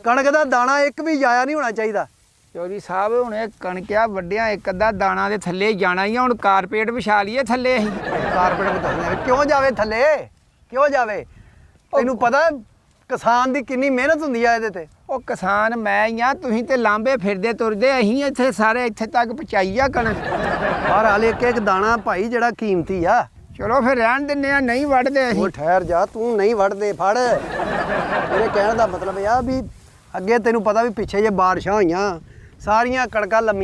ਕਣਕ ਦਾ ਦਾਣਾ ਇੱਕ ਵੀ ਜਾਇਆ ਨਹੀਂ ਹੋਣਾ ਚਾਹੀਦਾ। ਚੌਧਰੀ ਸਾਹਿਬ ਹੁਣ ਇਹ ਕਣਕਿਆ ਵੱਡਿਆਂ ਇੱਕ ਅੱਧਾ ਦਾਣਾ ਦੇ ਥੱਲੇ ਜਾਣਾ ਹੀ ਆ। ਹੁਣ ਕਾਰਪੇਟ ਵਿਛਾ ਲਈਏ ਥੱਲੇ ਅਸੀਂ। ਕਾਰਪੇਟ ਬਤਾਉਂਦੇ ਕਿਉਂ ਜਾਵੇ ਥੱਲੇ, ਕਿਉਂ ਜਾਵੇ? ਤੈਨੂੰ ਪਤਾ ਕਿਸਾਨ ਦੀ ਕਿੰਨੀ ਮਿਹਨਤ ਹੁੰਦੀ ਆ ਇਹਦੇ ਤੇ। ਉਹ ਕਿਸਾਨ ਮੈਂ ਹੀ ਆ, ਤੁਸੀਂ ਤੇ ਲਾਂਬੇ ਫਿਰਦੇ ਤੁਰਦੇ, ਅਸੀਂ ਇੱਥੇ ਸਾਰੇ ਇੱਥੇ ਤੱਕ ਪਹੁੰਚਾਈ ਆ ਕਣਕ। ਪਰ ਹਾਲੇ ਇੱਕ ਦਾਣਾ ਭਾਈ ਜਿਹੜਾ ਕੀਮਤੀ ਆ। ਚਲੋ ਫਿਰ ਰਹਿਣ ਦਿੰਦੇ ਆ, ਨਹੀਂ ਵੱਢਦੇ ਉਹ ਅਸੀਂ। ਠਹਿਰ ਜਾ, ਤੂੰ ਨਹੀਂ ਵੱਢਦੇ ਫੜ। ਮੇਰੇ ਕਹਿਣ ਦਾ ਮਤਲਬ ਆ ਵੀ ਅੱਗੇ ਤੈਨੂੰ ਪਤਾ ਵੀ ਪਿੱਛੇ ਜੇ ਬਾਰਿਸ਼ਾਂ ਹੋਈਆਂ ਸਾਰੀਆਂ ਕਣਕਾਂ ਲੰਮੀਆਂ